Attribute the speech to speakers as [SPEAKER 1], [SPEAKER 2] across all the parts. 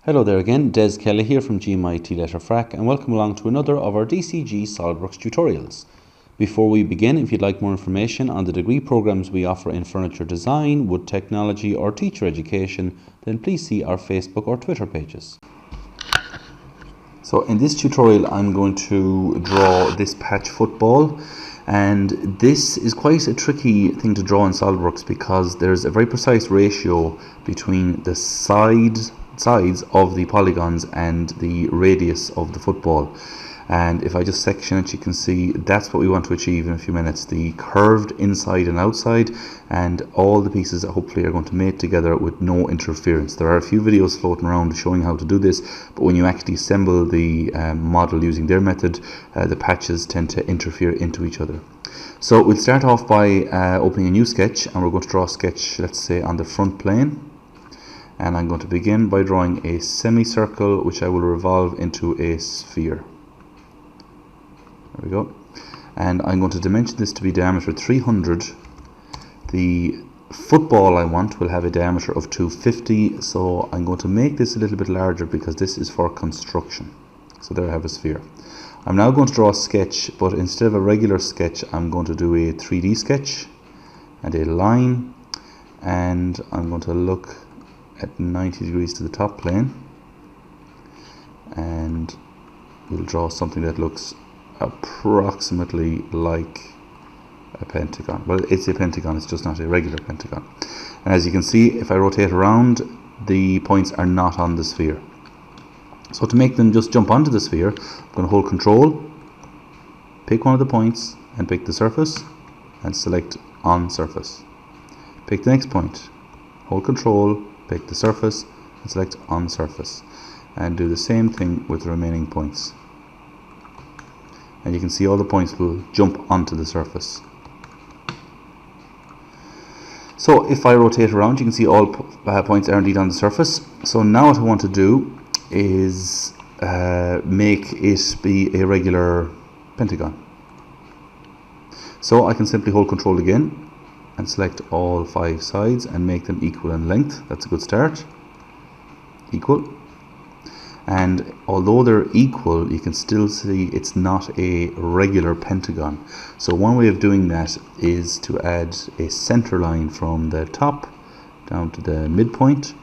[SPEAKER 1] Hello there again, Des Kelly here from GMIT Letterfrack, and welcome along to another of our DCG SolidWorks tutorials. Before we begin, if you'd like more information on the degree programs we offer in furniture design, wood technology or teacher education, then please see our Facebook or Twitter pages. So in this tutorial I'm going to draw this patch football, and this is quite a tricky thing to draw in SolidWorks because there's a very precise ratio between the sides of the polygons and the radius of the football. And if I just section it, you can see that's what we want to achieve in a few minutes: the curved inside and outside, and all the pieces that hopefully are going to mate together with no interference. There are a few videos floating around showing how to do this, but when you actually assemble the model using their method, the patches tend to interfere into each other. So we'll start off by opening a new sketch, and we're going to draw a sketch, let's say, on the front plane. And I'm going to begin by drawing a semicircle which I will revolve into a sphere. There we go. And I'm going to dimension this to be diameter 300. The football I want will have a diameter of 250, so I'm going to make this a little bit larger because this is for construction. So there I have a sphere. I'm now going to draw a sketch, but instead of a regular sketch I'm going to do a 3D sketch and a line, and I'm going to look at 90 degrees to the top plane, and we'll draw something that looks approximately like a pentagon. Well, it's a pentagon, it's just not a regular pentagon. And as you can see, if I rotate around, the points are not on the sphere. So to make them just jump onto the sphere, I'm going to hold Control, pick one of the points and pick the surface and select on surface. Pick the next point, hold Control, pick the surface and select on surface, and do the same thing with the remaining points. And you can see all the points will jump onto the surface. So if I rotate around, you can see all points are indeed on the surface. So now what I want to do is make it be a regular pentagon. So I can simply hold Control again and select all 5 sides and make them equal in length. That's a good start. Equal. And although they're equal, you can still see it's not a regular pentagon. So one way of doing that is to add a center line from the top down to the midpoint.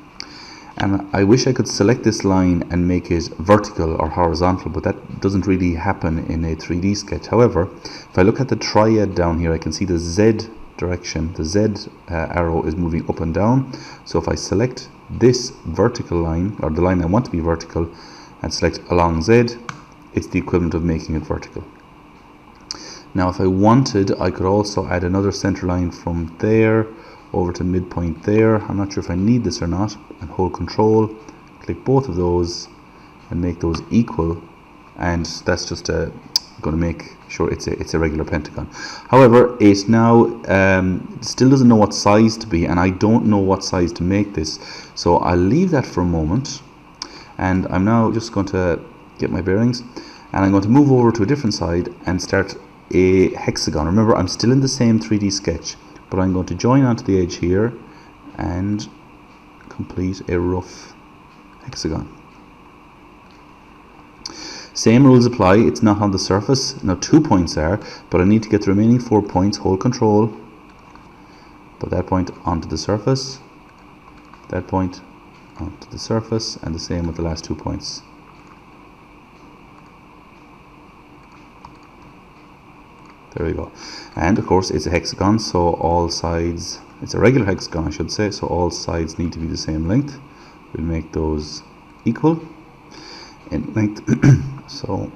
[SPEAKER 1] And I wish I could select this line and make it vertical or horizontal, but that doesn't really happen in a 3D sketch. However, if I look at the triad down here, I can see the Z direction. The Z arrow is moving up and down. So if I select this vertical line, or the line I want to be vertical, and select along Z, it's the equivalent of making it vertical. Now if I wanted, I could also add another center line from there over to midpoint there. I'm not sure if I need this or not, and hold Control, click both of those and make those equal, and that's just going to make sure it's a regular pentagon. However, it now still doesn't know what size to be, and I don't know what size to make this, so I'll leave that for a moment. And I'm now just going to get my bearings, and I'm going to move over to a different side and start a hexagon. Remember, I'm still in the same 3D sketch, but I'm going to join onto the edge here and complete a rough hexagon. Same rules apply, it's not on the surface. Now 2 points are, but I need to get the remaining 4 points, hold Control, put that point onto the surface, that point onto the surface, and the same with the last 2 points. There we go. And of course it's a hexagon, so all sides, it's a regular hexagon I should say, so all sides need to be the same length. We'll make those equal in length. So,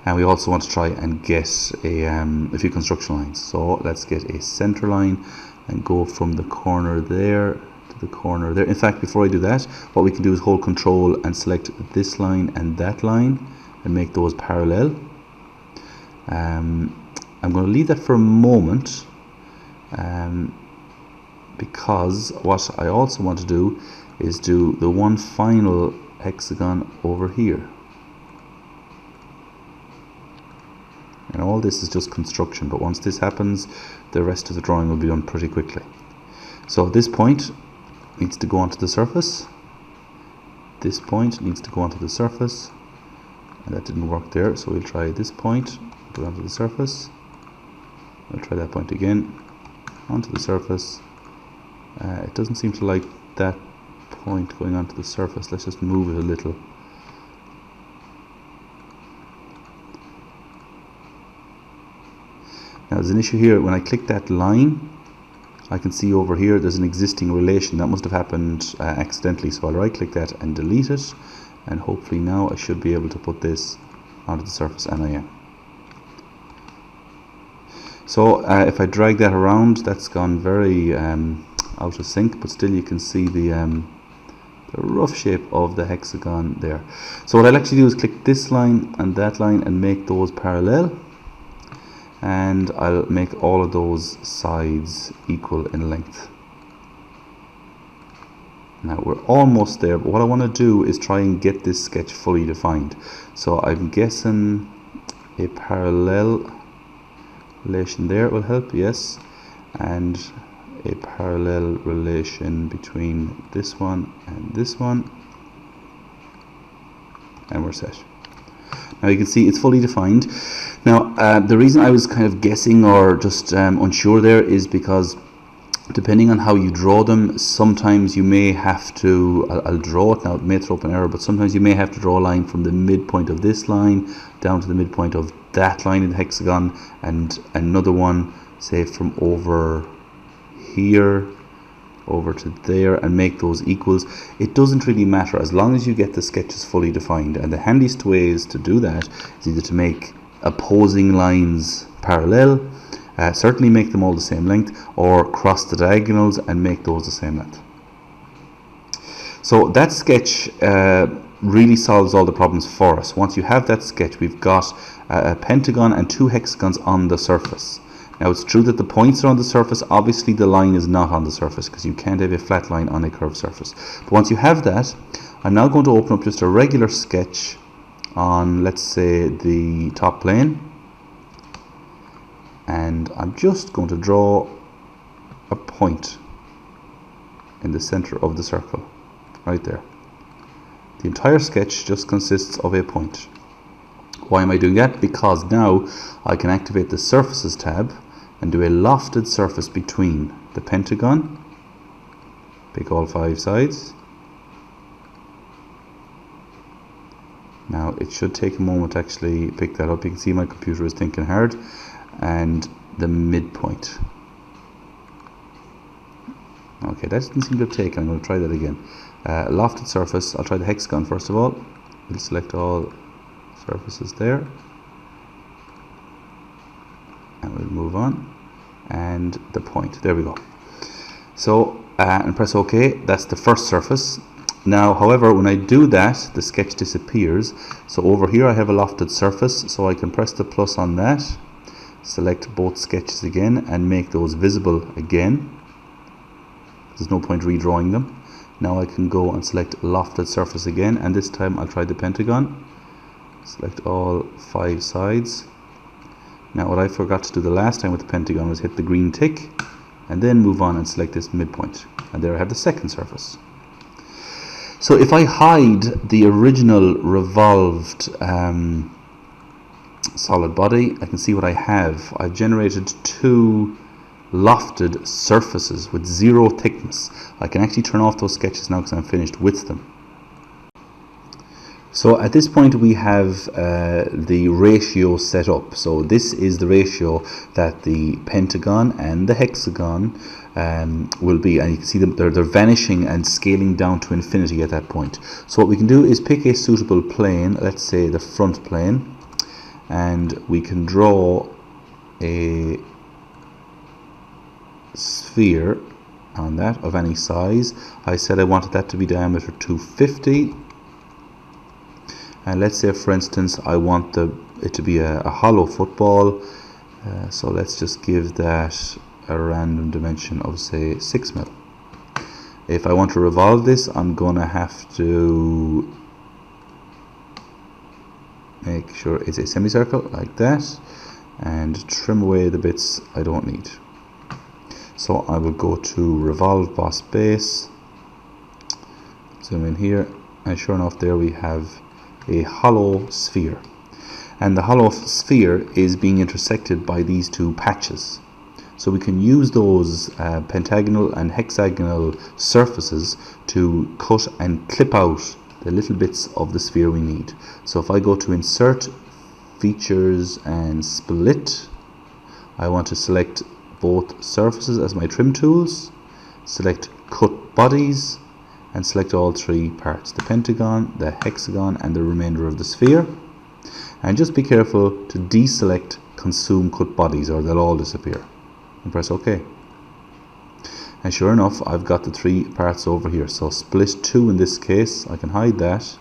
[SPEAKER 1] and we also want to try and get a few construction lines. So let's get a center line and go from the corner there to the corner there. In fact, before I do that, what we can do is hold Control and select this line and that line and make those parallel. I'm going to leave that for a moment because what I also want to do is do the one final hexagon over here. And all this is just construction, but once this happens, the rest of the drawing will be done pretty quickly. So at this point, needs to go onto the surface. This point needs to go onto the surface. And that didn't work there, so we'll try this point, go onto the surface. We'll try that point again, onto the surface. It doesn't seem to like that point going onto the surface. Let's just move it a little. Now there's an issue here. When I click that line, I can see over here there's an existing relation. That must have happened accidentally, so I'll right click that and delete it, and hopefully now I should be able to put this onto the surface, and I am. So if I drag that around, that's gone very out of sync, but still you can see the rough shape of the hexagon there. So what I'll actually do is click this line and make those parallel, and I'll make all of those sides equal in length. Now we're almost there, but what I want to do is try and get this sketch fully defined. So I'm guessing a parallel relation there will help, yes, and a parallel relation between this one, and we're set. Now you can see it's fully defined. Now the reason I was kind of guessing or just unsure there is because depending on how you draw them, sometimes you may have to, I'll draw it now, it may throw up an error, but sometimes you may have to draw a line from the midpoint of this line down to the midpoint of that line in the hexagon, and another one, say from over here over to there, and make those equals. It doesn't really matter as long as you get the sketches fully defined, and the handiest ways to do that is either to make opposing lines parallel, certainly make them all the same length, or cross the diagonals and make those the same length. So that sketch really solves all the problems for us. Once you have that sketch, we've got a pentagon and two hexagons on the surface. Now it's true that the points are on the surface, obviously the line is not on the surface because you can't have a flat line on a curved surface. But once you have that, I'm now going to open up just a regular sketch on, let's say, the top plane, and I'm just going to draw a point in the center of the circle, right there. The entire sketch just consists of a point. Why am I doing that? Because now I can activate the Surfaces tab and do a lofted surface between the pentagon, pick all 5 sides. Now it should take a moment to actually pick that up. You can see my computer is thinking hard. And the midpoint. Okay, that didn't seem to have taken. I'm going to try that again. Lofted surface. I'll try the hexagon first of all. We'll select all surfaces there, and we'll move on. And the point. There we go. So and press OK. That's the first surface. Now, however, when I do that, the sketch disappears. So over here I have a lofted surface, so I can press the plus on that, select both sketches again and make those visible again. There's no point redrawing them. Now I can go and select lofted surface again, and this time I'll try the pentagon. Select all 5 sides. Now what I forgot to do the last time with the pentagon was hit the green tick and then move on and select this midpoint, and there I have the second surface. So if I hide the original revolved solid body, I can see what I have. I've generated 2 lofted surfaces with 0 thickness. I can actually turn off those sketches now because I'm finished with them. So at this point we have the ratio set up. So this is the ratio that the pentagon and the hexagon will be, and you can see them, they're vanishing and scaling down to infinity at that point. So what we can do is pick a suitable plane, let's say the front plane, and we can draw a sphere on that of any size. I said I wanted that to be diameter 250, and let's say for instance I want it to be a hollow football, so let's just give that a random dimension of say 6 mil. If I want to revolve this, I'm gonna have to make sure it's a semicircle like that and trim away the bits I don't need. So I will go to revolve boss base, Zoom in here, and sure enough there we have a hollow sphere. And the hollow sphere is being intersected by these two patches. So we can use those pentagonal and hexagonal surfaces to cut and clip out the little bits of the sphere we need. So if I go to Insert, Features and Split, I want to select both surfaces as my trim tools, select Cut Bodies, and select all three parts, the pentagon, the hexagon and the remainder of the sphere. And just be careful to deselect Consume Cut Bodies or they'll all disappear. And press OK. And sure enough, I've got the three parts over here. So split 2 in this case, I can hide that.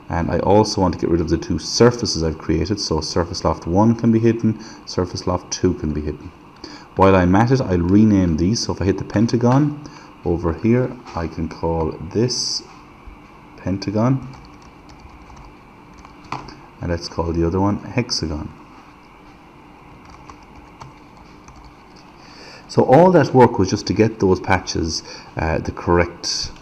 [SPEAKER 1] And I also want to get rid of the two surfaces I've created. So surface loft 1 can be hidden, surface loft 2 can be hidden. While I'm at it, I'll rename these. So if I hit the pentagon over here, I can call this pentagon. And let's call the other one hexagon. So all that work was just to get those patches the correct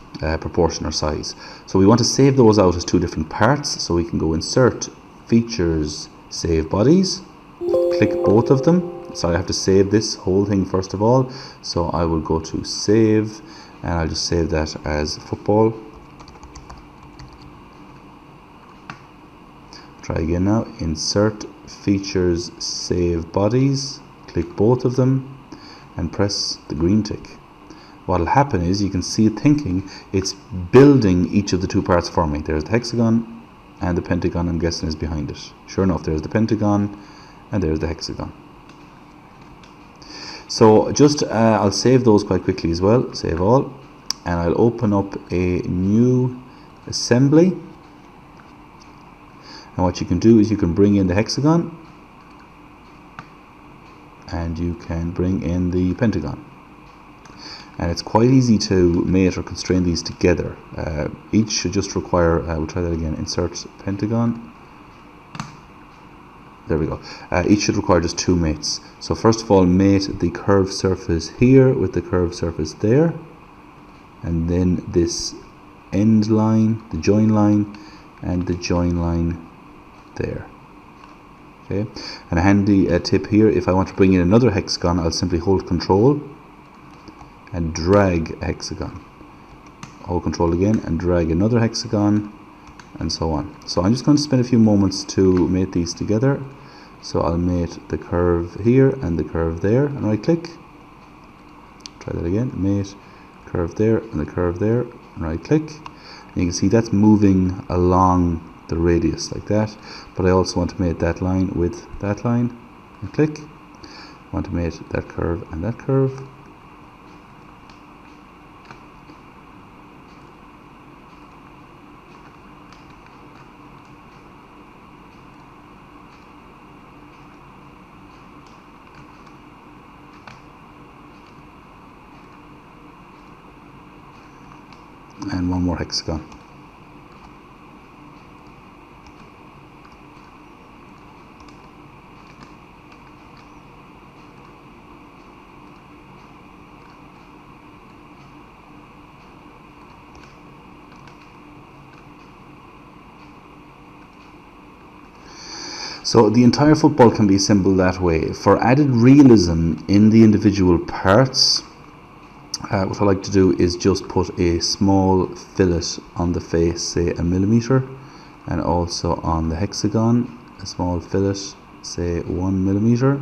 [SPEAKER 1] proportion or size. So we want to save those out as two different parts. So we can go Insert, Features, Save Bodies, click both of them. So I have to save this whole thing first of all. So I will go to Save, and I'll just save that as football. Try again now. Insert, Features, Save Bodies, click both of them and press the green tick. What will happen is you can see it thinking it's building each of the two parts for me. There's the hexagon, and the pentagon I'm guessing is behind it. Sure enough, there's the pentagon and there's the hexagon. So just I'll save those quite quickly as well. Save all, and I'll open up a new assembly. And what you can do is you can bring in the hexagon and you can bring in the pentagon. And it's quite easy to mate or constrain these together. Each should just require, we'll try that again, Insert Pentagon. There we go. Each should require just two mates. So first of all, mate the curved surface here with the curved surface there. And then this end line, the join line, and the join line there. Okay. And a handy tip here, if I want to bring in another hexagon, I'll simply hold Control and drag a hexagon. Hold Control again and drag another hexagon, and so on. So I'm just going to spend a few moments to mate these together. So I'll mate the curve here and the curve there, and right click. Try that again. Mate curve there and the curve there, and right click. And you can see that's moving along the radius like that. But I also want to mate that line with that line, and click. I want to mate that curve and that curve. And one more hexagon. So the entire football can be assembled that way. For added realism in the individual parts, what I like to do is just put a small fillet on the face, say 1 millimeter, and also on the hexagon, a small fillet, say 1 millimeter,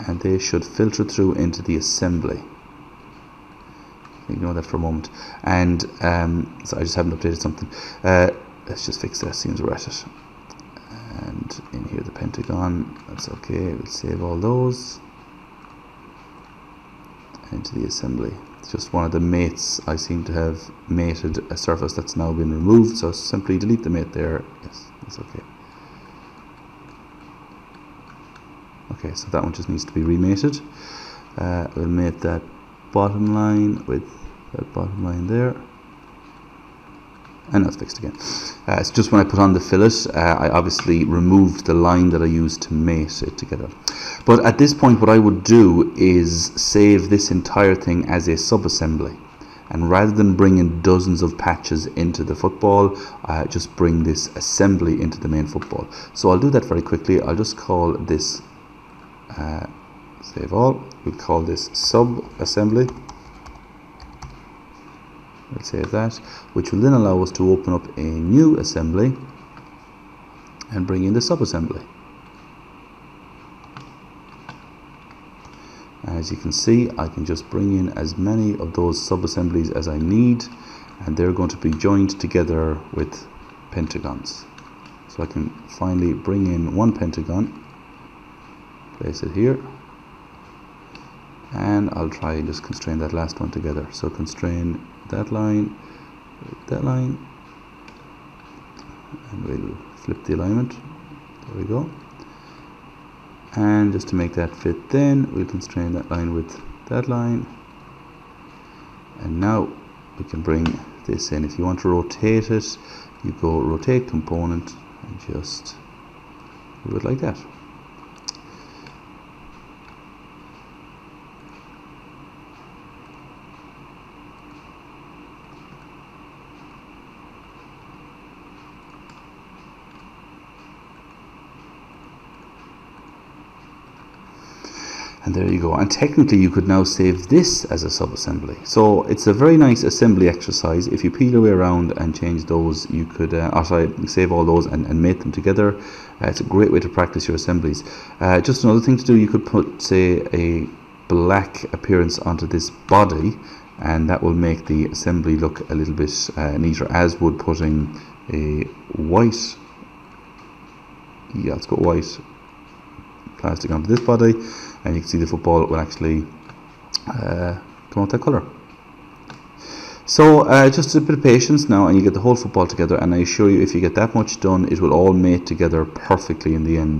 [SPEAKER 1] and they should filter through into the assembly. Ignore that for a moment. And so I just haven't updated something. Let's just fix that, seems we're at it. And in here the pentagon, that's okay, we'll save all those. Into the assembly. It's just one of the mates. I seem to have mated a surface that's now been removed, so simply delete the mate there. Yes, that's okay. Okay, so that one just needs to be remated. We'll mate that bottom line with that bottom line there. And that's fixed again. It's just when I put on the fillet, I obviously removed the line that I used to mate it together. But at this point, what I would do is save this entire thing as a sub-assembly. And rather than bringing dozens of patches into the football, just bring this assembly into the main football. So I'll do that very quickly. I'll just call this, save all, we'll call this SubAssembly. We'll save that, which will then allow us to open up a new assembly and bring in the SubAssembly. As you can see, I can just bring in as many of those sub-assemblies as I need, and they're going to be joined together with pentagons. So I can finally bring in one pentagon, place it here, and I'll try and just constrain that last one together. So constrain that line with that line, and we'll flip the alignment. There we go. And just to make that fit, then we'll constrain that line with that line, and now we can bring this in. If you want to rotate it, you go rotate component and just do it like that. And there you go. And technically you could now save this as a sub-assembly. So it's a very nice assembly exercise. If you peel your way around and change those, you could save all those and mate them together. It's a great way to practice your assemblies. Just another thing to do, you could put, say, a black appearance onto this body, and that will make the assembly look a little bit neater, as would putting a white, let's go white plastic onto this body, and you can see the football will actually come out that colour. So just a bit of patience now, and you get the whole football together, and I assure you, if you get that much done, it will all mate together perfectly in the end.